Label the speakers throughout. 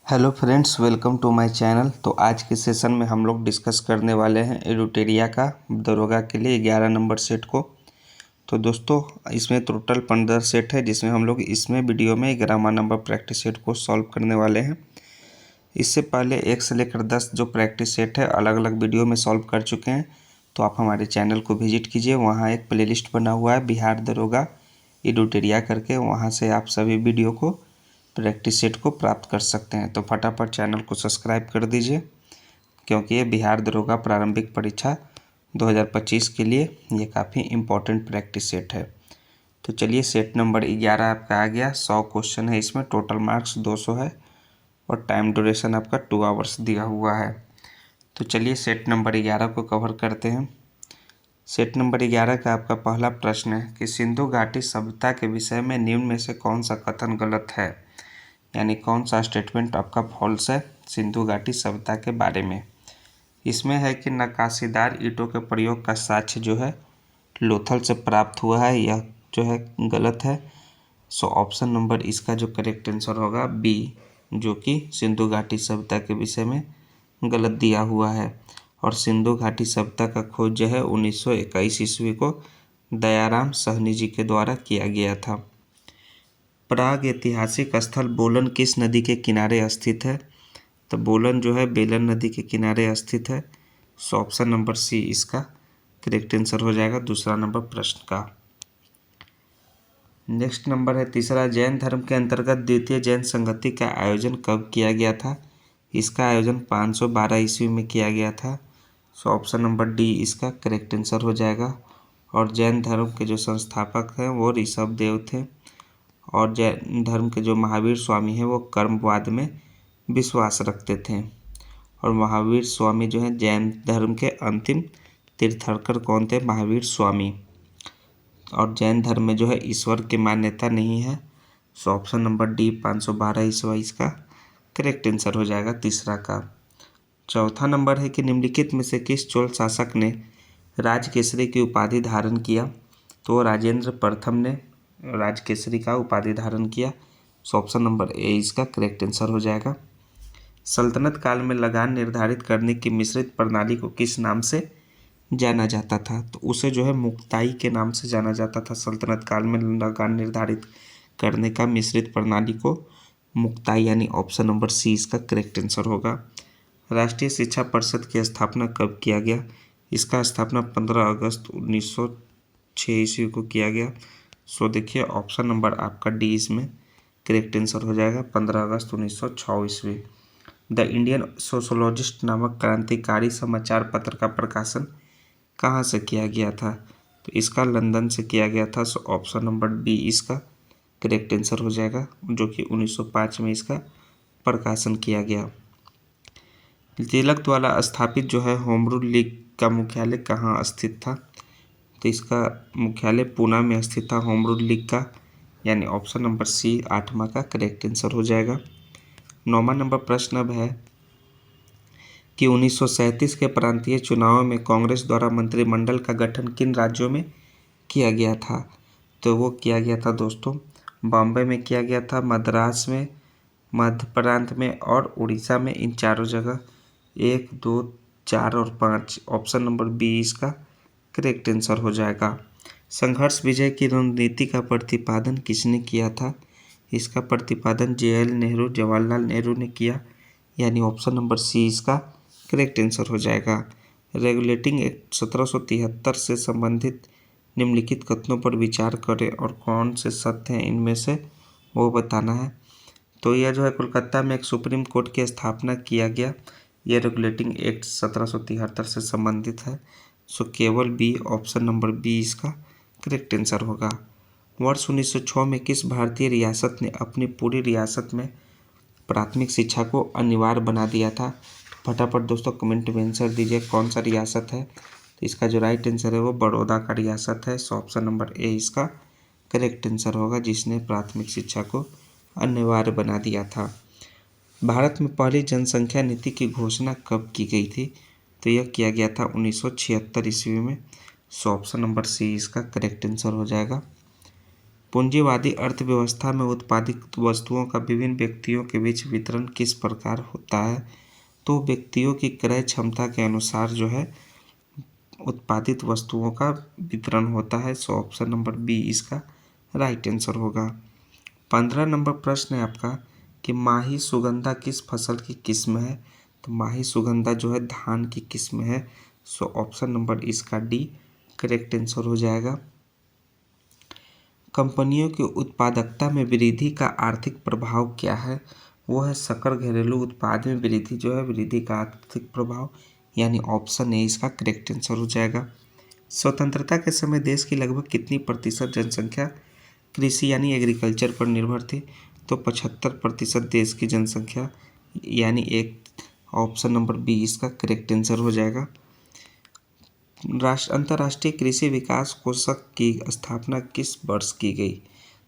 Speaker 1: Hello friends, welcome to my channel. तो आज के सेशन में हम लोग डिस्कस करने वाले हैं एडुटेरिया का दरोगा के लिए 11 नंबर सेट को। तो दोस्तों, इसमें टोटल 15 सेट है, जिसमें हम लोग इसमें वीडियो में 11वां नंबर प्रैक्टिस सेट को सॉल्व करने वाले हैं। इससे पहले 1 से लेकर 10 जो प्रैक्टिस सेट है अलग अलग वीडियो में सॉल्व कर चुके हैं। तो आप हमारे चैनल को विजिट कीजिए, वहाँ एक प्लेलिस्ट बना हुआ है बिहार दरोगा एडुटेरिया करके, वहाँ से आप सभी वीडियो को प्रैक्टिस सेट को प्राप्त कर सकते हैं। तो फटाफट चैनल को सब्सक्राइब कर दीजिए, क्योंकि ये बिहार दरोगा प्रारंभिक परीक्षा 2025 के लिए ये काफ़ी इम्पोर्टेंट प्रैक्टिस सेट है। तो चलिए, सेट नंबर 11 आपका आ गया। 100 क्वेश्चन है इसमें, टोटल मार्क्स 200 है और टाइम ड्यूरेशन आपका 2 आवर्स दिया हुआ है। तो चलिए सेट नंबर 11 को कवर करते हैं। सेट नंबर 11 का आपका पहला प्रश्न है कि सिंधु घाटी सभ्यता के विषय में निम्न में से कौन सा कथन गलत है, यानी कौन सा स्टेटमेंट आपका फॉल्स है सिंधु घाटी सभ्यता के बारे में। इसमें है कि नक्काशीदार ईंटों के प्रयोग का साक्ष्य जो है लोथल से प्राप्त हुआ है, यह जो है गलत है। सो ऑप्शन नंबर इसका जो करेक्ट आंसर होगा बी, जो कि सिंधु घाटी सभ्यता के विषय में गलत दिया हुआ है। और सिंधु घाटी सभ्यता का खोज जो है 1921 ईस्वी को दयाराम सहनी जी के द्वारा किया गया था। प्राग ऐतिहासिक स्थल बोलन किस नदी के किनारे स्थित है? तो बोलन जो है बेलन नदी के किनारे स्थित है। सो ऑप्शन नंबर सी इसका करेक्ट आंसर हो जाएगा दूसरा नंबर प्रश्न का। नेक्स्ट नंबर है तीसरा, जैन धर्म के अंतर्गत द्वितीय जैन संगति का आयोजन कब किया गया था? इसका आयोजन 512 ईस्वी में किया गया था। सो ऑप्शन नंबर डी इसका करेक्ट आंसर हो जाएगा। और जैन धर्म के जो संस्थापक हैं वो ऋषभ देव थे। और जैन धर्म के जो महावीर स्वामी हैं वो कर्मवाद में विश्वास रखते थे। और महावीर स्वामी जो हैं जैन धर्म के अंतिम तीर्थंकर कौन थे? महावीर स्वामी। और जैन धर्म में जो है ईश्वर की मान्यता नहीं है। सो ऑप्शन नंबर डी 512 ईस्वी इसका करेक्ट आंसर हो जाएगा तीसरा का। चौथा नंबर है कि निम्नलिखित में से किस चोल शासक ने राजकेसरी की उपाधि धारण किया? तो राजेंद्र प्रथम ने राजकेसरी का उपाधि धारण किया। सो ऑप्शन नंबर ए इसका करेक्ट आंसर हो जाएगा। सल्तनत काल में लगान निर्धारित करने की मिश्रित प्रणाली को किस नाम से जाना जाता था? तो उसे जो है मुक्ताई के नाम से जाना जाता था। सल्तनत काल में लगान निर्धारित करने का मिश्रित प्रणाली को मुक्ताई, यानी ऑप्शन नंबर सी इसका करेक्ट आंसर होगा। राष्ट्रीय शिक्षा परिषद की स्थापना कब किया गया? इसका स्थापना 15 अगस्त 1906 ईस्वी को किया गया। सो देखिए ऑप्शन नंबर आपका डी इसमें करेक्ट आंसर हो जाएगा 15 अगस्त 1906 ईस्वी। द इंडियन सोशोलॉजिस्ट नामक क्रांतिकारी समाचार पत्र का प्रकाशन कहाँ से किया गया था? तो इसका लंदन से किया गया था। सो ऑप्शन नंबर डी इसका करेक्ट आंसर हो जाएगा, जो कि 1905 में इसका प्रकाशन किया गया। तिलक द्वारा स्थापित जो है होम रूल लीग का मुख्यालय कहाँ स्थित था? तो इसका मुख्यालय पूना में स्थित था होम रूल लीग का, यानी ऑप्शन नंबर सी 8वां का करेक्ट आंसर हो जाएगा। 9वां नंबर प्रश्न अब है कि 1937 के प्रांतीय चुनावों में कांग्रेस द्वारा मंत्रिमंडल का गठन किन राज्यों में किया गया था? तो वो किया गया था दोस्तों बॉम्बे में किया गया था, मद्रास में, मध्य प्रांत में और उड़ीसा में। इन चारों जगह 1, 2, 4 और 5 ऑप्शन नंबर बी इसका करेक्ट आंसर हो जाएगा। संघर्ष विजय की रणनीति का प्रतिपादन किसने किया था? इसका प्रतिपादन JL नेहरू, जवाहरलाल नेहरू ने किया, यानी ऑप्शन नंबर सी इसका करेक्ट आंसर हो जाएगा। रेगुलेटिंग एक्ट 1773 से संबंधित निम्नलिखित कथनों पर विचार करें और कौन से सत्य हैं इनमें से वो बताना है। तो यह जो है कोलकाता में एक सुप्रीम कोर्ट की स्थापना किया गया, यह रेगुलेटिंग एक्ट 1773 से संबंधित है। सो केवल बी, ऑप्शन नंबर बी इसका करेक्ट आंसर होगा। वर्ष 1906 में किस भारतीय रियासत ने अपनी पूरी रियासत में प्राथमिक शिक्षा को अनिवार्य बना दिया था? फटाफट दोस्तों कमेंट में आंसर दीजिए कौन सा रियासत है। तो इसका जो राइट आंसर है वो बड़ौदा का रियासत है। सो ऑप्शन नंबर ए इसका करेक्ट आंसर होगा, जिसने प्राथमिक शिक्षा को अनिवार्य बना दिया था। भारत में पहली जनसंख्या नीति की घोषणा कब की गई थी? तो यह किया गया था 1976 ईस्वी में। सो ऑप्शन नंबर सी इसका करेक्ट आंसर हो जाएगा। पूंजीवादी अर्थव्यवस्था में उत्पादित वस्तुओं का विभिन्न व्यक्तियों के बीच वितरण किस प्रकार होता है? तो व्यक्तियों की क्रय क्षमता के अनुसार जो है उत्पादित वस्तुओं का वितरण होता है। सो ऑप्शन नंबर बी इसका राइट आंसर होगा। 15 नंबर प्रश्न है आपका कि माही सुगंधा किस फसल की किस्म है? तो माही सुगंधा जो है धान की किस्म है। सो ऑप्शन नंबर इसका डी करेक्ट आंसर हो जाएगा। कंपनियों की उत्पादकता में वृद्धि का आर्थिक प्रभाव क्या है? वो है सकल घरेलू उत्पाद में वृद्धि जो है वृद्धि का आर्थिक प्रभाव, यानी ऑप्शन ए इसका करेक्ट आंसर हो जाएगा। स्वतंत्रता के समय देश की लगभग कितनी प्रतिशत जनसंख्या कृषि यानी एग्रीकल्चर पर निर्भर थी? तो 75% देश की जनसंख्या, यानी एक ऑप्शन नंबर बी इसका करेक्ट आंसर हो जाएगा। अंतर्राष्ट्रीय कृषि विकास कोषक की स्थापना किस वर्ष की गई?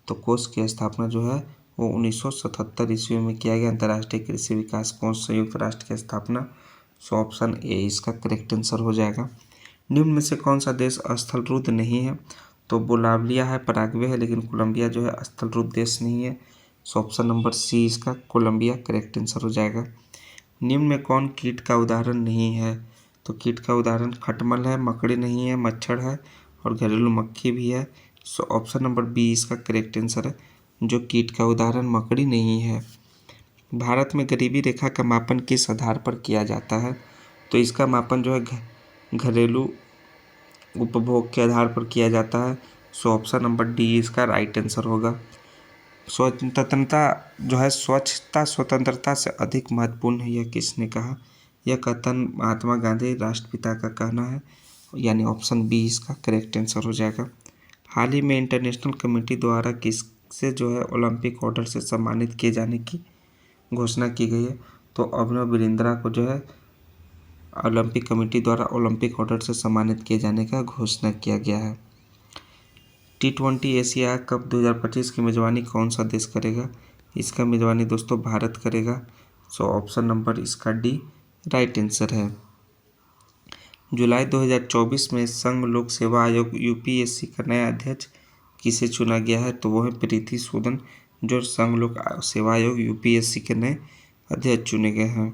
Speaker 1: तो कोष की स्थापना जो है वो 1977 ईस्वी में किया गया। अंतर्राष्ट्रीय कृषि विकास कोष संयुक्त राष्ट्र की स्थापना। सो ऑप्शन ए इसका करेक्ट आंसर हो जाएगा। निम्न में से कौन सा देश स्थलरूद्ध नहीं है? तो बोलाविया है, पराग्वे है, लेकिन कोलंबिया जो है स्थलरूद्ध देश नहीं है। सो ऑप्शन नंबर सी इसका कोलंबिया करेक्ट आंसर हो जाएगा। निम्न में कौन कीट का उदाहरण नहीं है? तो कीट का उदाहरण खटमल है, मकड़ी नहीं है, मच्छर है और घरेलू मक्खी भी है। सो ऑप्शन नंबर बी इसका करेक्ट आंसर है, जो कीट का उदाहरण मकड़ी नहीं है। भारत में गरीबी रेखा का मापन किस आधार पर किया जाता है? तो इसका मापन जो है घरेलू उपभोग के आधार पर किया जाता है। सो ऑप्शन नंबर डी इसका राइट आंसर होगा। स्वतंत्रता जो है स्वच्छता स्वतंत्रता से अधिक महत्वपूर्ण है, यह किसने कहा? यह कथन महात्मा गांधी राष्ट्रपिता का कहना है, यानी ऑप्शन बी इसका करेक्ट आंसर हो जाएगा। हाल ही में इंटरनेशनल कमेटी द्वारा किससे जो है ओलंपिक ऑर्डर से सम्मानित किए जाने की घोषणा की गई है? तो अभिनव बिंद्रा को जो है ओलंपिक कमेटी द्वारा ओलंपिक ऑर्डर से सम्मानित किए जाने का घोषणा किया गया है। T20 एशिया कप 2025 की मेजबानी कौन सा देश करेगा? इसका मेजबानी दोस्तों भारत करेगा। सो ऑप्शन नंबर इसका डी राइट आंसर है। जुलाई 2024 में संघ लोक सेवा आयोग यूपीएससी का नया अध्यक्ष किसे चुना गया है? तो वो है प्रीति सूदन, जो संघ लोक सेवा आयोग यूपीएससी के नए अध्यक्ष चुने गए हैं।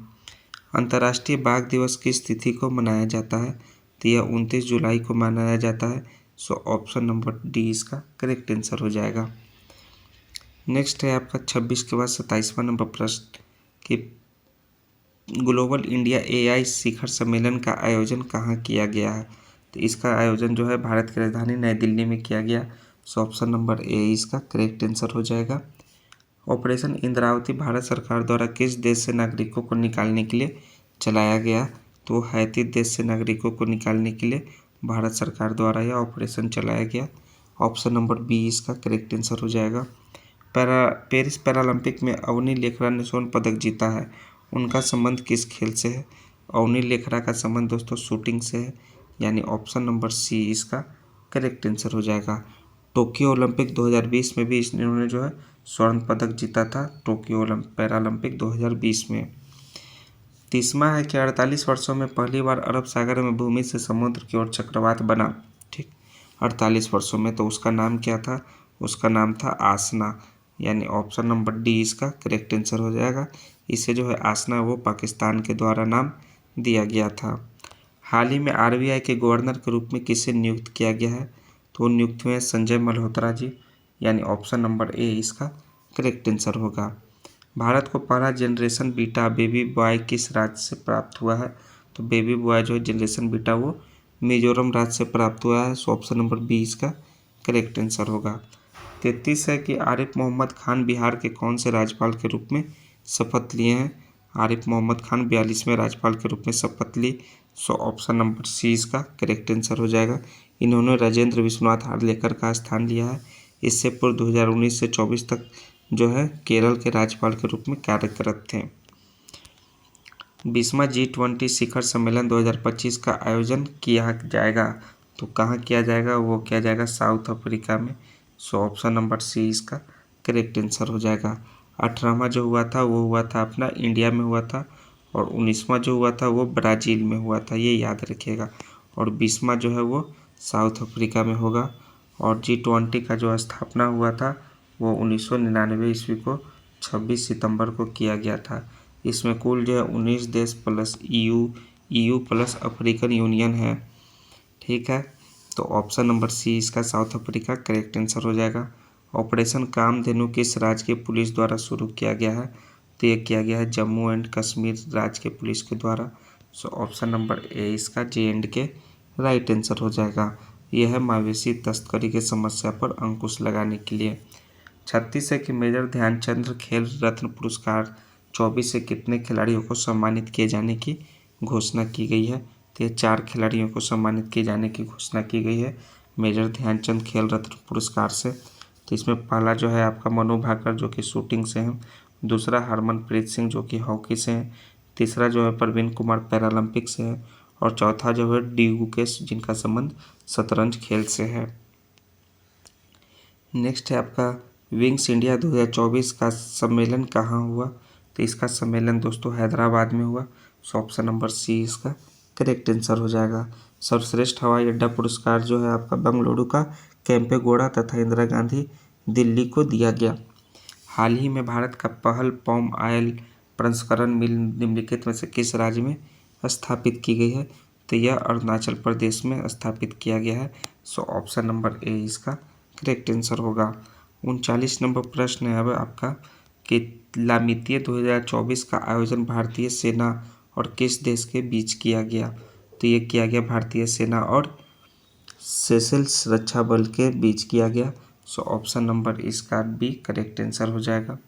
Speaker 1: अंतर्राष्ट्रीय बाघ दिवस किस तिथि को मनाया जाता है? तो यह 29 जुलाई को मनाया जाता है। सो ऑप्शन नंबर डी इसका करेक्ट आंसर हो जाएगा। नेक्स्ट है आपका 26 के बाद 27वां नंबर प्रश्न कि ग्लोबल इंडिया एआई शिखर सम्मेलन का आयोजन कहाँ किया गया है? तो इसका आयोजन जो है भारत की राजधानी नई दिल्ली में किया गया। सो ऑप्शन नंबर ए इसका करेक्ट आंसर हो जाएगा। ऑपरेशन इंद्रावती भारत सरकार द्वारा किस देश से नागरिकों को निकालने के लिए चलाया गया? तो हैती देश से नागरिकों को निकालने के लिए भारत सरकार द्वारा यह ऑपरेशन चलाया गया। ऑप्शन नंबर बी इसका करेक्ट आंसर हो जाएगा। पेरिस पैरालंपिक में अवनी लेखरा ने स्वर्ण पदक जीता है, उनका संबंध किस खेल से है? अवनी लेखरा का संबंध दोस्तों शूटिंग से है, यानी ऑप्शन नंबर सी इसका करेक्ट आंसर हो जाएगा। टोक्यो ओलंपिक 2020 में भी इन्होंने जो है स्वर्ण पदक जीता था, टोक्यो पैरालंपिक 2020 में। 30वां है कि 48 वर्षों में पहली बार अरब सागर में भूमि से समुद्र की ओर चक्रवात बना। ठीक, 48 वर्षों में, तो उसका नाम क्या था? उसका नाम था आसना, यानी ऑप्शन नंबर डी इसका करेक्ट आंसर हो जाएगा। इसे जो है आसना वो पाकिस्तान के द्वारा नाम दिया गया था। हाल ही में आरबीआई के गवर्नर के रूप में किसे नियुक्त किया गया है? तो नियुक्त हुए संजय मल्होत्रा जी, यानी ऑप्शन नंबर ए इसका करेक्ट आंसर होगा। भारत को पहला जनरेशन बीटा बेबी बॉय किस राज्य से प्राप्त हुआ है? तो बेबी बॉय जो है जनरेशन बीटा वो मिजोरम राज्य से प्राप्त हुआ है। सो ऑप्शन नंबर बी इसका करेक्ट आंसर होगा। 33 है कि आरिफ मोहम्मद खान बिहार के कौन से राज्यपाल के रूप में शपथ लिए हैं? आरिफ मोहम्मद खान 42वें राज्यपाल के रूप में शपथ ली। सो ऑप्शन नंबर सी इसका करेक्ट आंसर हो जाएगा। इन्होंने राजेंद्र विश्वनाथ हार्लेकर का स्थान लिया है। इससे पूर्व 2019 से 24 तक जो है केरल के राज्यपाल के रूप में कार्यरत थे। 20वां G20 शिखर सम्मेलन 2025 का आयोजन किया जाएगा। तो कहाँ किया जाएगा? वो किया जाएगा साउथ अफ्रीका में। सो ऑप्शन नंबर सी इसका करेक्ट आंसर हो जाएगा। 18वां जो हुआ था वो हुआ था अपना इंडिया में हुआ था, और 19वां जो हुआ था वो ब्राज़ील में हुआ था, ये याद रखिएगा। और 20वां जो है वो साउथ अफ्रीका में होगा। और G20 का जो स्थापना हुआ था वो 1999 ईस्वी को 26 सितंबर को किया गया था। इसमें कुल जो है 19 देश plus EU plus African union है। ठीक है, तो ऑप्शन नंबर सी इसका साउथ अफ्रीका करेक्ट आंसर हो जाएगा। ऑपरेशन कामधेनु किस राज्य के पुलिस द्वारा शुरू किया गया है? तो ये किया गया है जम्मू एंड कश्मीर राज्य के पुलिस के द्वारा। सो ऑप्शन नंबर ए इसका J&K राइट आंसर हो जाएगा। यह है मवेशी तस्करी की समस्या पर अंकुश लगाने के लिए। 36 है कि मेजर ध्यानचंद खेल रत्न पुरस्कार 24 से कितने खिलाड़ियों को सम्मानित किए जाने की घोषणा की गई है? तो ये 4 खिलाड़ियों को सम्मानित किए जाने की घोषणा की गई है मेजर ध्यानचंद खेल रत्न पुरस्कार से। तो इसमें पहला जो है आपका मनु भाकर जो कि शूटिंग से हैं, दूसरा हरमनप्रीत सिंह जो कि हॉकी से हैं, तीसरा जो है प्रवीण कुमार पैरालंपिक से है और चौथा जो है डी गुकेश जिनका संबंध शतरंज खेल से है। नेक्स्ट है आपका विंग्स इंडिया 2024 का सम्मेलन कहाँ हुआ? तो इसका सम्मेलन दोस्तों हैदराबाद में हुआ। सो ऑप्शन नंबर सी इसका करेक्ट आंसर हो जाएगा। सर्वश्रेष्ठ हवाई अड्डा पुरस्कार जो है आपका बेंगलुरु का केम्पेगौड़ा तथा इंदिरा गांधी दिल्ली को दिया गया। हाल ही में भारत का पहल पाम ऑयल प्रसंस्करण मिल निम्नलिखित में से किस राज्य में स्थापित की गई है? तो यह अरुणाचल प्रदेश में स्थापित किया गया है। सो ऑप्शन नंबर ए इसका करेक्ट आंसर होगा। 39 नंबर प्रश्न है अब आपका कि लामितीय 2024 का आयोजन भारतीय सेना और किस देश के बीच किया गया? तो ये किया गया भारतीय सेना और सेशेल्स रक्षा बल के बीच किया गया। सो ऑप्शन नंबर इसका बी करेक्ट आंसर हो जाएगा।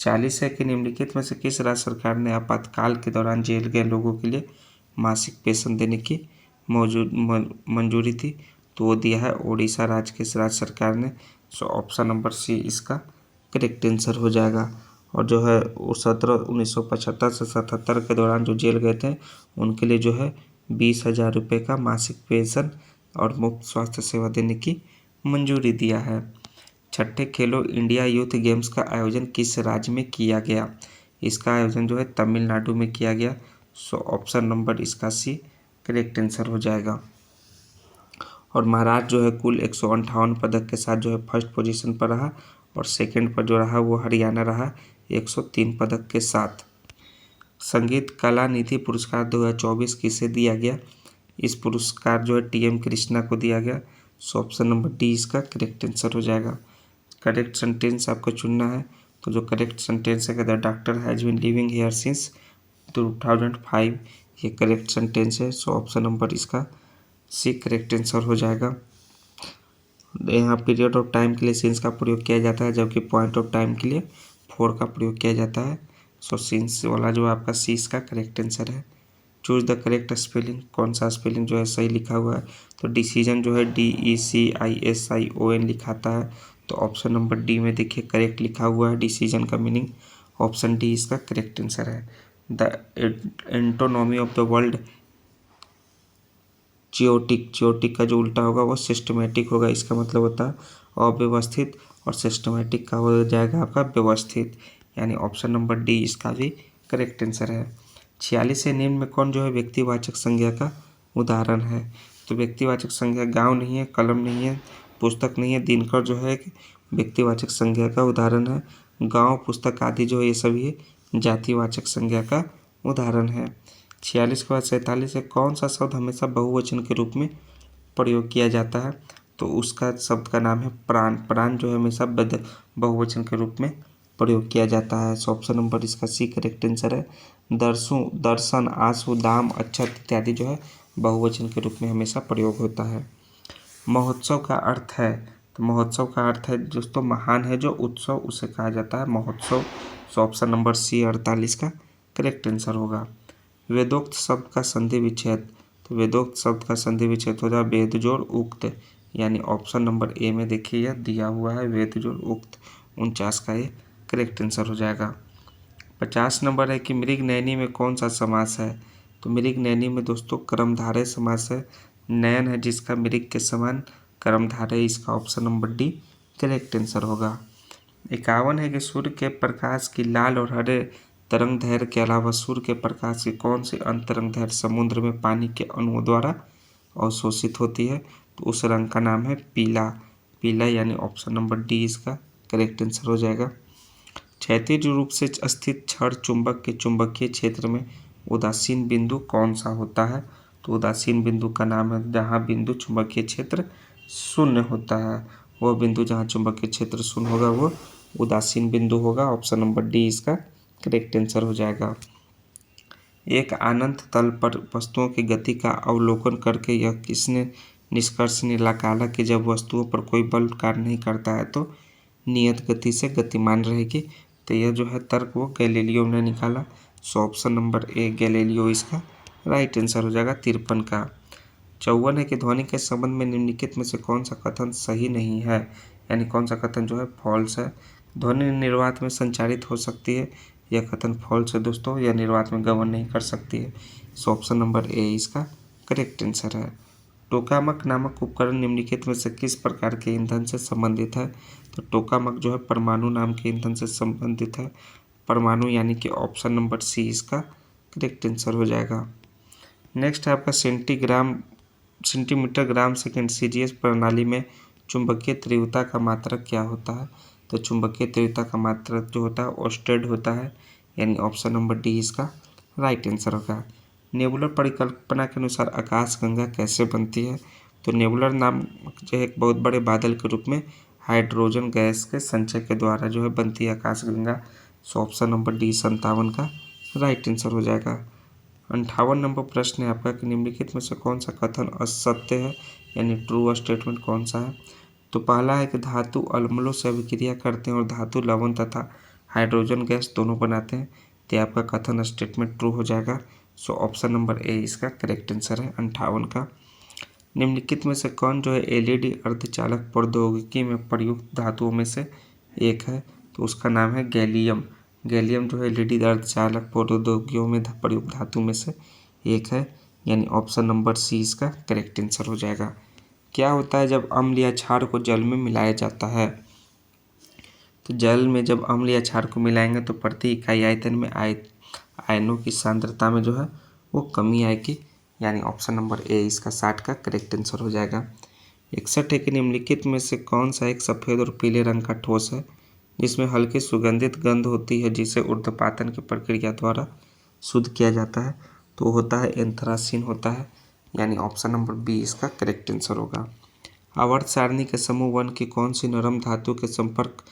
Speaker 1: 40 है कि निम्नलिखित में से किस राज्य सरकार ने आपातकाल के दौरान जेल गए लोगों के लिए मासिक पेंशन देने की मंजूरी थी? तो वो दिया है ओडिशा राज्य के राज्य सरकार ने। सो ऑप्शन नंबर सी इसका करेक्ट आंसर हो जाएगा। और जो है 1975 से 77 के दौरान जो जेल गए थे उनके लिए जो है 20,000 रुपये का मासिक पेंशन और मुफ्त स्वास्थ्य सेवा देने की मंजूरी दिया है। छठे खेलो इंडिया यूथ गेम्स का आयोजन किस राज्य में किया गया? इसका आयोजन जो है तमिलनाडु में किया गया। सो ऑप्शन नंबर इसका सी करेक्ट आंसर हो जाएगा। और महाराष्ट्र जो है कुल 158 पदक के साथ जो है फर्स्ट पोजीशन पर रहा और सेकंड पर जो रहा वो हरियाणा रहा 103 पदक के साथ। संगीत कला निधि पुरस्कार 2024 किसे दिया गया? इस पुरस्कार जो है TM कृष्णा को दिया गया। सो ऑप्शन नंबर डी इसका करेक्ट आंसर हो जाएगा। करेक्ट सेंटेंस आपको चुनना है, तो जो करेक्ट सेंटेंस है the doctor has been living here since 2005, ये करेक्ट सेंटेंस है। सो ऑप्शन नंबर इसका सी करेक्ट आंसर हो जाएगा। यहाँ पीरियड ऑफ टाइम के लिए सिंस का प्रयोग किया जाता है जबकि पॉइंट ऑफ टाइम के लिए फॉर का प्रयोग किया जाता है। सो सिंस वाला जो आपका सी इसका करेक्ट आंसर है। चूज द करेक्ट स्पेलिंग, कौन सा स्पेलिंग जो है सही लिखा हुआ है? तो डिसीजन जो है DECISION लिखाता है। तो ऑप्शन नंबर डी में देखिए करेक्ट लिखा हुआ है डिसीजन का मीनिंग। ऑप्शन डी इसका करेक्ट आंसर है। द एंटोनॉमी ऑफ द वर्ल्ड जियोटिक का जो उल्टा होगा वो सिस्टमेटिक होगा। इसका मतलब होता है अव्यवस्थित और सिस्टमेटिक का हो जाएगा आपका व्यवस्थित, यानी ऑप्शन नंबर डी इसका भी करेक्ट आंसर है। 46 से निम्न में कौन जो है व्यक्तिवाचक संज्ञा का उदाहरण है? तो व्यक्तिवाचक संज्ञा गांव नहीं है, कलम नहीं है, पुस्तक नहीं है। दिनकर जो है व्यक्तिवाचक संज्ञा का उदाहरण है। गांव, पुस्तक आदि जो है ये सभी जातिवाचक संज्ञा का उदाहरण है। 46 के बाद 47 है कौन सा शब्द हमेशा बहुवचन के रूप में प्रयोग किया जाता है? तो उसका शब्द का नाम है प्राण। प्राण जो है हमेशा बहुवचन के रूप में प्रयोग किया जाता है। सो ऑप्शन नंबर इसका सी करेक्ट आंसर है। दर्शन, आंसू, दाम, अक्षत इत्यादि जो है बहुवचन के रूप में हमेशा प्रयोग होता है। महोत्सव का अर्थ है, तो महोत्सव का अर्थ है दोस्तों महान है जो उत्सव उसे कहा जाता है महोत्सव। सो ऑप्शन नंबर सी 48 का करेक्ट आंसर होगा। वेदोक्त शब्द का संधि विच्छेद, तो वेदोक्त शब्द का संधि विच्छेद हो जाए वेद जोड़ उक्त, यानी ऑप्शन नंबर ए में देखिए यह दिया हुआ है वेद जोड़ उक्त। 49 का ये करेक्ट आंसर हो जाएगा। 50 नंबर है कि मृग नैनी में कौन सा समास है? तो मृग नैनी में दोस्तों कर्मधारय समास है। नयन है जिसका मृग के समान कर्मधारय, इसका option number D correct answer होगा। 51 है कि सूर्य के प्रकाश की लाल और हरे तरंग दैर्घ्य के अलावा सूर्य के प्रकाश की कौन सी अंतरंग दैर्घ्य समुद्र में पानी के अणुओं द्वारा अवशोषित होती है? तो उस रंग का नाम है पीला, पीला, यानी ऑप्शन नंबर डी इसका करेक्ट आंसर हो जाएगा। क्षैतिज रूप से स्थित छड़ चुंबक के चुंबकीय क्षेत्र में उदासीन बिंदु कौन सा होता है? तो उदासीन बिंदु का नाम है जहाँ बिंदु चुंबकीय क्षेत्र शून्य होता है, वह बिंदु जहाँ चुंबकीय क्षेत्र शून्य होगा वो उदासीन बिंदु होगा। ऑप्शन नंबर डी इसका करेक्ट आंसर हो जाएगा। एक अनंत तल पर वस्तुओं की गति का अवलोकन करके यह किसने निष्कर्ष निकाला कि जब वस्तुओं पर कोई बल कार्य नहीं करता है तो नियत गति से गतिमान रहेगी? तो यह जो है तर्क वो गैलीलियो ने निकाला। सो ऑप्शन नंबर ए गैलीलियो इसका राइट आंसर हो जाएगा 53 का। 54 है कि ध्वनि के संबंध में निम्नलिखित में से कौन सा कथन सही नहीं है, यानी कौन सा कथन जो है फॉल्स है? ध्वनि निर्वात में संचारित हो सकती है, यह कथन फॉल्स है दोस्तों, यह निर्वात में गमन नहीं कर सकती है। सो ऑप्शन नंबर ए इसका करेक्ट आंसर है। टोकामक नामक उपकरण निम्नलिखित में से किस प्रकार के ईंधन से संबंधित है? तो टोकामक जो है परमाणु नाम के ईंधन से संबंधित है, परमाणु यानी कि ऑप्शन नंबर सी इसका करेक्ट आंसर हो जाएगा। नेक्स्ट है आपका सेंटीमीटर ग्राम सेकेंड सीजीएस प्रणाली में चुंबकीय तीव्रता का मात्रक क्या होता है? तो चुंबकीय तीव्रता का मात्रक जो होता है ओस्टेड होता है, यानी ऑप्शन नंबर डी इसका राइट आंसर होगा। नेबुलर परिकल्पना के अनुसार आकाशगंगा कैसे बनती है? तो नेबुलर नाम जो है एक बहुत बड़े बादल के रूप में हाइड्रोजन गैस के संचय के द्वारा जो है बनती है आकाशगंगा। सो ऑप्शन नंबर डी 57 का राइट आंसर हो जाएगा। 58 नंबर प्रश्न है आपका कि निम्नलिखित में से कौन सा कथन असत्य है, यानी ट्रू स्टेटमेंट कौन सा है? तो पहला है कि धातु अम्लों से अभिक्रिया करते हैं और धातु लवण तथा हाइड्रोजन गैस दोनों बनाते हैं, तो आपका कथन स्टेटमेंट ट्रू हो जाएगा। सो ऑप्शन नंबर ए इसका करेक्ट आंसर है 58 का। निम्नलिखित में से कौन जो है एलईडी अर्धचालक प्रौद्योगिकी में प्रयुक्त धातुओं में से एक है? तो उसका नाम है गैलियम। गैलियम जो है एलईडी अर्धचालक प्रौद्योगिकियों में प्रयुक्त धातु में से एक है, यानी ऑप्शन नंबर सी इसका करेक्ट आंसर हो जाएगा। क्या होता है जब अम्ल या क्षार को जल में मिलाया जाता है? तो जल में जब अम्ल या क्षार को मिलाएंगे तो प्रति इकाई आयतन में आयनों की सांद्रता में जो है वो कमी आएगी, यानी ऑप्शन नंबर ए इसका 60 का करेक्ट आंसर हो जाएगा। 61 है कि निम्नलिखित में से कौन सा एक सफ़ेद और पीले रंग का ठोस है जिसमें हल्की सुगंधित गंध होती है जिसे ऊर्ध्वपातन की प्रक्रिया द्वारा शुद्ध किया जाता है? तो होता है एंथ्रासीन होता है, यानी ऑप्शन नंबर बी इसका करेक्ट आंसर होगा। आवर्त सारणी के समूह 1 की कौन सी नरम धातु के संपर्क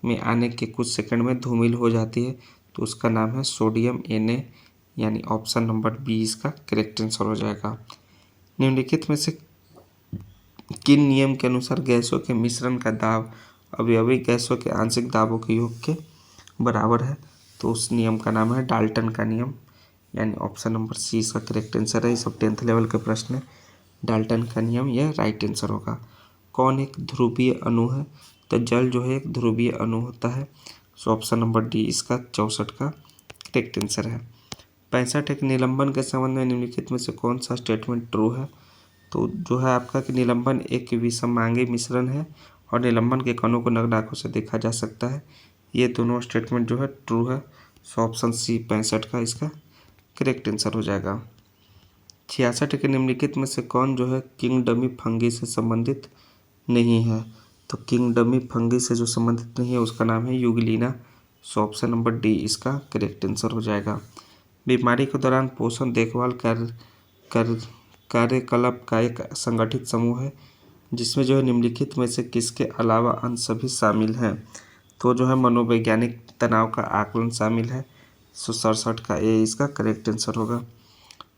Speaker 1: में आने के कुछ सेकंड में धूमिल हो जाती है? तो उसका नाम है सोडियम Na, यानी ऑप्शन नंबर बी इसका करेक्ट आंसर हो जाएगा। निम्नलिखित में से किन नियम के अनुसार गैसों के मिश्रण का दाब अवयवी गैसों के आंशिक दाबों के योग के बराबर है? तो उस नियम का नाम है डाल्टन का नियम, यानी ऑप्शन नंबर सी इसका करेक्ट आंसर है। ये सब 10th लेवल के प्रश्न है, डाल्टन का नियम यह राइट आंसर होगा। कौन एक ध्रुवीय अणु है? तो जल जो है एक ध्रुवीय अणु होता है। सो ऑप्शन नंबर डी इसका 64 का करेक्ट आंसर है। 65 एक निलंबन के संबंध में निम्नलिखित में से कौन सा स्टेटमेंट ट्रू है? तो जो है आपका कि निलंबन एक विषमांगी मिश्रण है और निलंबन के कणों को नग्न आंखों से देखा जा सकता है, ये दोनों स्टेटमेंट जो है ट्रू है। सो ऑप्शन सी 65 का इसका करेक्ट आंसर हो जाएगा। 66 के निम्नलिखित में से कौन जो है किंग डमी फंगी से संबंधित नहीं है? तो किंग डमी फंगी से जो संबंधित नहीं है उसका नाम है यूग्लिना। सो ऑप्शन नंबर डी इसका करेक्ट आंसर हो जाएगा। बीमारी के दौरान पोषण देखभाल कार्यकलाप का एक संगठित समूह है जिसमें जो है निम्नलिखित में से किसके अलावा अन्य सभी शामिल हैं? तो जो है मनोवैज्ञानिक तनाव का आकलन शामिल है। 67 का ए इसका करेक्ट आंसर होगा।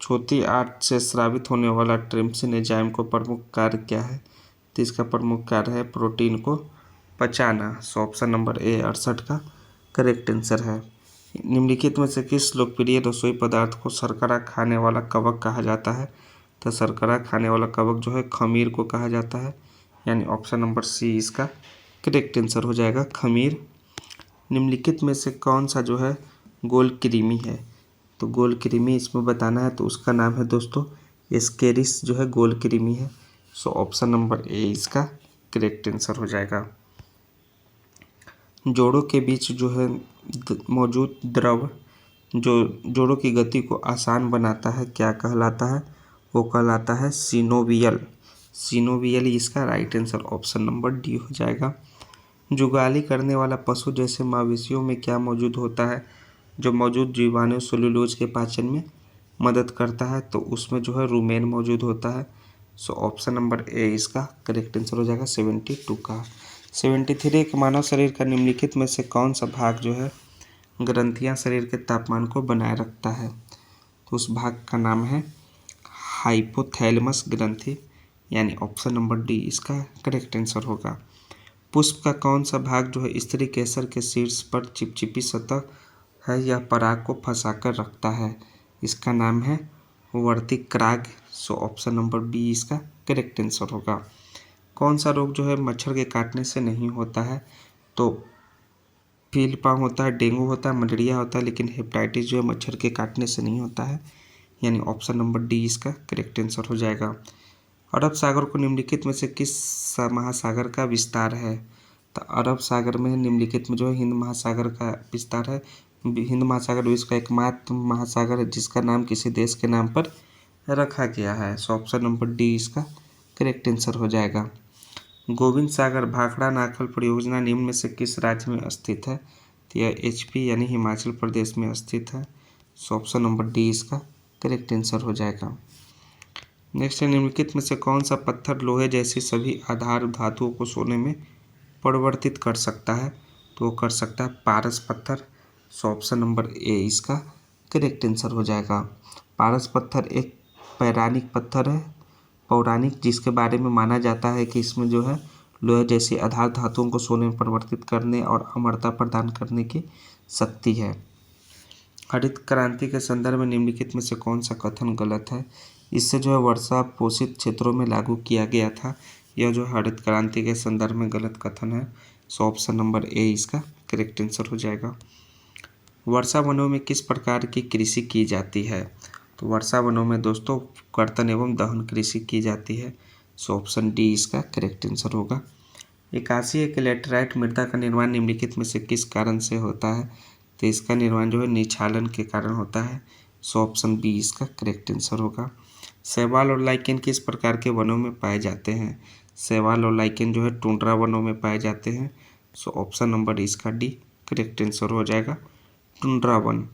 Speaker 1: छोटी आंत से स्रावित होने वाला ट्रिप्सिन एंजाइम को प्रमुख कार्य क्या है? तो इसका प्रमुख कार्य है प्रोटीन को पचाना। सो ऑप्शन नंबर ए 68 का करेक्ट आंसर है। निम्नलिखित में से किस लोकप्रिय रसोई पदार्थ को शर्करा खाने वाला कवक कहा जाता है? तो शर्करा खाने वाला कवक जो है खमीर को कहा जाता है, यानी ऑप्शन नंबर सी इसका करेक्ट आंसर हो जाएगा खमीर। निम्नलिखित में से कौन सा जो है गोल कृमि है? तो गोल कृमि इसमें बताना है, तो उसका नाम है दोस्तों एस्केरिस जो है गोल कृमि है। सो ऑप्शन नंबर ए इसका करेक्ट आंसर हो जाएगा। जोड़ों के बीच जो है मौजूद द्रव जो जोड़ों की गति को आसान बनाता है क्या कहलाता है? वो कहलाता है सिनोवियल। सिनोवियल इसका right answer option number D हो जाएगा। जुगाली करने वाला पशु जैसे मवेशियों में क्या मौजूद होता है जो मौजूद जीवाणु सेलुलोज के पाचन में मदद करता है, तो उसमें जो है रूमेन मौजूद होता है। सो ऑप्शन नंबर ए इसका करेक्ट आंसर हो जाएगा 72 का। 73 एक मानव शरीर का निम्नलिखित में से कौन सा भाग जो है ग्रंथियां शरीर के तापमान को बनाए रखता है, तो उस भाग का नाम है हाइपोथैलेमस ग्रंथि, यानी ऑप्शन नंबर डी इसका करेक्ट आंसर होगा। पुष्प का कौन सा भाग जो है स्त्री केसर के शीर्ष पर चिपचिपी सतह है या पराग को फंसाकर रखता है, इसका नाम है वर्तिक्राग। सो ऑप्शन नंबर बी इसका करेक्ट आंसर होगा। कौन सा रोग जो है मच्छर के काटने से नहीं होता है, तो फीलपाव होता है, डेंगू होता है, मलेरिया होता है, लेकिन हेपेटाइटिस जो है मच्छर के काटने से नहीं होता है, यानी ऑप्शन नंबर डी इसका करेक्ट आंसर हो जाएगा। अरब सागर को निम्नलिखित में से किस महासागर का विस्तार है, तो अरब सागर में निम्नलिखित में जो है हिंद महासागर का विस्तार है। हिंद महासागर विश्व का एकमात्र महासागर है जिसका नाम किसी देश के नाम पर रखा गया है। सो ऑप्शन नंबर डी इसका करेक्ट आंसर हो जाएगा। गोविंद सागर भाखड़ा नाखल परियोजना निम्न में से किस राज्य में स्थित है, तो यह HP यानी हिमाचल प्रदेश में स्थित है। सो ऑप्शन नंबर डी इसका करेक्ट आंसर हो जाएगा। नेक्स्ट है निम्नलिखित में से कौन सा पत्थर लोहे जैसी सभी आधार धातुओं को सोने में परिवर्तित कर सकता है, तो वो कर सकता है पारस पत्थर। सो ऑप्शन नंबर ए इसका करेक्ट आंसर हो जाएगा। पारस पत्थर एक पौराणिक जिसके बारे में माना जाता है कि इसमें जो है लोहे जैसी आधार धातुओं को सोने में परिवर्तित करने और अमरता प्रदान करने की शक्ति है। हरित क्रांति के संदर्भ में निम्नलिखित में से कौन सा कथन गलत है, इससे जो है वर्षा पोषित क्षेत्रों में लागू किया गया था, यह जो हरित क्रांति के संदर्भ में गलत कथन है। सो ऑप्शन नंबर ए इसका करेक्ट आंसर हो जाएगा। वर्षा वनों में किस प्रकार की कृषि की जाती है, तो वर्षा वनों में दोस्तों कर्तन एवं दहन कृषि की जाती है। सो ऑप्शन डी इसका करेक्ट आंसर होगा। एकासी एक लैटेराइट मृदा का निर्माण निम्नलिखित में से किस कारण से होता है, तो इसका निर्माण जो है निछालन के कारण होता है। सो ऑप्शन बी इसका करेक्ट आंसर होगा। शैवाल और लाइकेन किस प्रकार के वनों में पाए जाते हैं, शैवाल और लाइकेन जो है टुंड्रा वनों में पाए जाते हैं। सो ऑप्शन नंबर इसका डी करेक्ट आंसर हो जाएगा, टुंड्रा वन।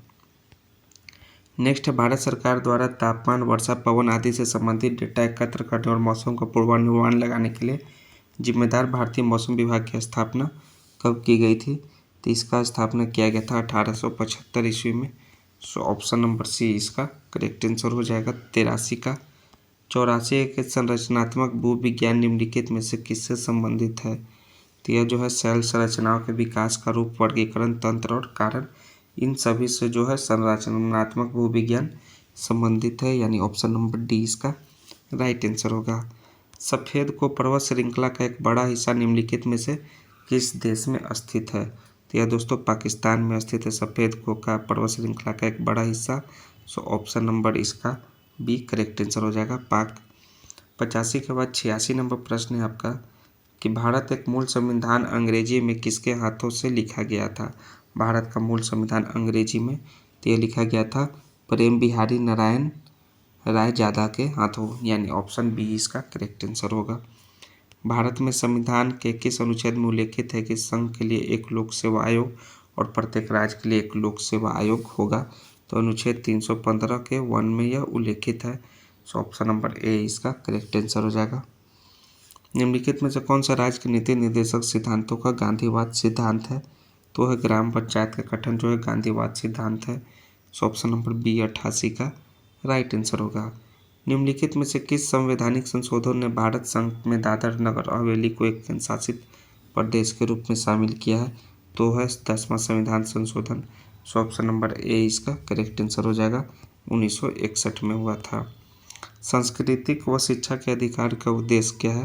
Speaker 1: नेक्स्ट है भारत सरकार द्वारा तापमान, वर्षा, पवन आदि से संबंधित डेटा एकत्र करने और मौसम का पूर्वानुमान लगाने के लिए जिम्मेदार भारतीय मौसम विभाग की स्थापना कब की गई थी, तो इसका स्थापना किया गया था 1875 ईस्वी में। सो ऑप्शन नंबर सी इसका करेक्ट आंसर हो जाएगा 83 का। 84 के संरचनात्मक भूविज्ञान निम्नलिखित में से किससे संबंधित है, तो यह जो है सेल संरचनाओं के विकास का रूप, वर्गीकरण, तंत्र और कारण, इन सभी से जो है संरचनात्मक भूविज्ञान संबंधित है, यानी ऑप्शन नंबर डी इसका राइट आंसर होगा। सफ़ेद को पर्वत श्रृंखला का एक बड़ा हिस्सा निम्नलिखित में से किस देश में स्थित है, तो यह दोस्तों पाकिस्तान में स्थित है सफ़ेद को का पर्वत श्रृंखला का एक बड़ा हिस्सा। सो ऑप्शन नंबर इसका बी करेक्ट आंसर हो जाएगा, पाक। 85 के बाद 86 नंबर प्रश्न है आपका कि भारत एक मूल संविधान अंग्रेजी में किसके हाथों से लिखा गया था, भारत का मूल संविधान अंग्रेजी में तो यह लिखा गया था प्रेम बिहारी नारायण राय जादा के हाथों, यानी ऑप्शन बी इसका करेक्ट आंसर होगा। भारत में संविधान के किस अनुच्छेद में उल्लेखित है कि संघ के लिए एक लोक सेवा आयोग और प्रत्येक राज्य के लिए एक लोक सेवा आयोग होगा, तो अनुच्छेद 315 के 1 में यह उल्लेखित है। सो ऑप्शन नंबर ए इसका करेक्ट आंसर हो जाएगा। निम्नलिखित में से कौन सा राज्य के नीति निर्देशक सिद्धांतों का गांधीवाद सिद्धांत है, तो है ग्राम पंचायत का गठन जो है गांधीवाद सिद्धांत है। सो ऑप्शन नंबर बी 88 का राइट आंसर होगा। निम्नलिखित में से किस संवैधानिक संशोधन ने भारत संघ में दादर नगर हवेली को एक केंद्र शासित प्रदेश के रूप में शामिल किया है, तो है 10वां संविधान संशोधन। सो ऑप्शन नंबर ए इसका करेक्ट आंसर हो जाएगा, 1961 में हुआ था। सांस्कृतिक व शिक्षा के अधिकार का उद्देश्य क्या है,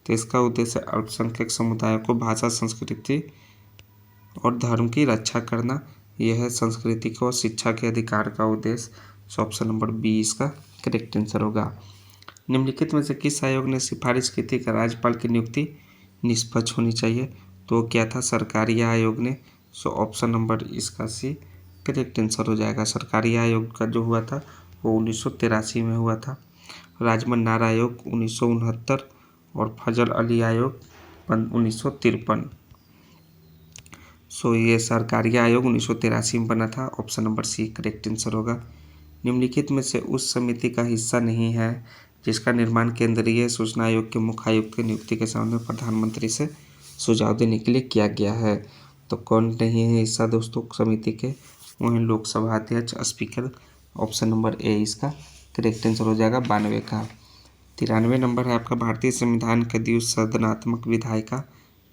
Speaker 1: तो इसका उद्देश्य अल्पसंख्यक समुदायों को भाषा, संस्कृति और धर्म की रक्षा करना, यह है सांस्कृतिक और शिक्षा के अधिकार का उद्देश्य। सो ऑप्शन नंबर बी इसका करेक्ट आंसर होगा। निम्नलिखित में से किस आयोग ने सिफारिश की थी कि राज्यपाल की नियुक्ति निष्पक्ष होनी चाहिए, तो क्या था सरकारी आयोग ने। सो ऑप्शन नंबर इसका सी करेक्ट आंसर हो जाएगा। सरकारी आयोग का जो हुआ था वो 1983 में हुआ था। राजमन्नार आयोग 1969 और फजल अली आयोग 1953। सो ये सरकारी आयोग 1983 में बना था। Option number C correct answer होगा। निम्नलिखित में से उस समिति का हिस्सा नहीं है जिसका निर्माण केंद्रीय सूचना आयोग के मुख्य आयुक्त की नियुक्ति के संबंध में प्रधानमंत्री से सुझाव देने के लिए किया गया है। तो कौन नहीं है हिस्सा दोस्तों समिति के? वो हैं लोकसभा अध्यक्ष, स्पीकर। ऑप्शन नंबर ए इसका करेक्ट आंसर हो जाएगा 92 का। 93 नंबर है आपका, भारतीय संविधान का द्विसदनात्मक विधायिका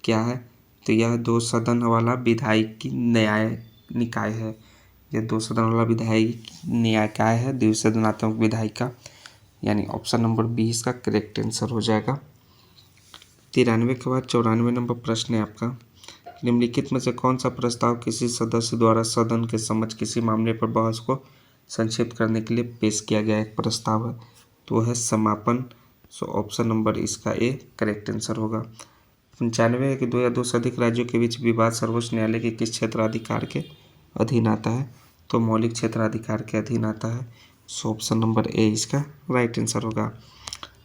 Speaker 1: क्या है? तो यह 2 सदन वाला विधायिकी न्याय निकाय है। यह 2 सदन वाला विधायिक निकाय है, द्विसदनात्मक विधायिका, यानी ऑप्शन नंबर बी इसका करेक्ट आंसर हो जाएगा। 93 के बाद 94 नंबर प्रश्न है आपका, निम्नलिखित में से कौन सा प्रस्ताव किसी सदस्य द्वारा सदन के समक्ष किसी मामले पर बहस को संक्षिप्त करने के लिए पेश किया गया एक प्रस्ताव है? तो है समापन। सो ऑप्शन नंबर इसका ए करेक्ट आंसर होगा। 95 है कि 2 या 2 से अधिक राज्यों के बीच विवाद सर्वोच्च न्यायालय के किस क्षेत्राधिकार के अधीन आता है? तो मौलिक क्षेत्राधिकार के अधीन आता है। सो ऑप्शन नंबर ए इसका राइट आंसर होगा।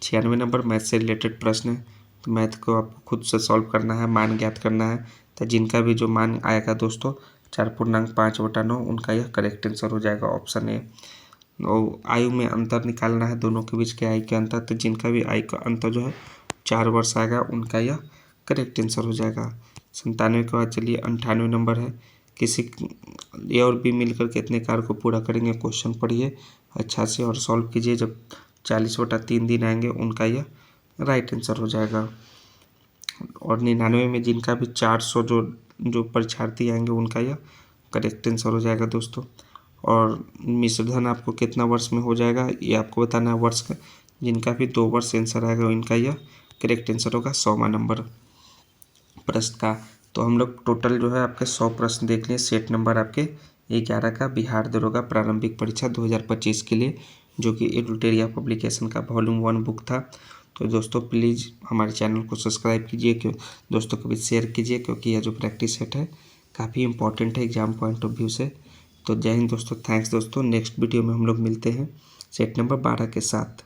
Speaker 1: 96 नंबर मैथ से रिलेटेड प्रश्न है। तो मैथ को आपको खुद से सॉल्व करना है, मान ज्ञात करना है। तो जिनका भी जो मान आएगा दोस्तों 4.5/9 उनका यह करेक्ट आंसर हो जाएगा ऑप्शन ए। और आयु में अंतर निकालना है दोनों के बीच के आयु के अंतर, तो जिनका भी आयु का अंतर जो है 4 वर्ष आएगा उनका यह करेक्ट आंसर हो जाएगा। 97 के बाद चलिए 98 नंबर है, किसी ए और बी मिलकर कितने कार्य को पूरा करेंगे? क्वेश्चन पढ़िए अच्छा से और सॉल्व कीजिए। जब 40/3 दिन आएंगे उनका यह राइट आंसर हो जाएगा। और 99 में जिनका भी 400 जो परीक्षार्थी आएंगे उनका यह करेक्ट आंसर हो जाएगा दोस्तों। और मिश्रधन आपको कितना वर्ष में हो जाएगा ये आपको बताना है वर्ष का। जिनका भी 2 वर्ष आंसर आएगा इनका यह करेक्ट आंसर होगा 100वां नंबर प्रश्न का। तो हम लोग टोटल जो है आपके 100 प्रश्न देख लिए। सेट नंबर आपके 11 का बिहार दरोगा प्रारंभिक परीक्षा 2025 के लिए, जो कि एडुलटेरिया पब्लिकेशन का वॉल्यूम 1 बुक था। तो दोस्तों प्लीज़ हमारे चैनल को सब्सक्राइब कीजिए, क्यों दोस्तों को भी शेयर कीजिए, क्योंकि यह जो प्रैक्टिस सेट है काफ़ी इंपॉर्टेंट है एग्जाम पॉइंट ऑफ व्यू से। तो जय हिंद दोस्तों, थैंक्स दोस्तों। नेक्स्ट वीडियो में हम लोग मिलते हैं सेट नंबर 12 के साथ।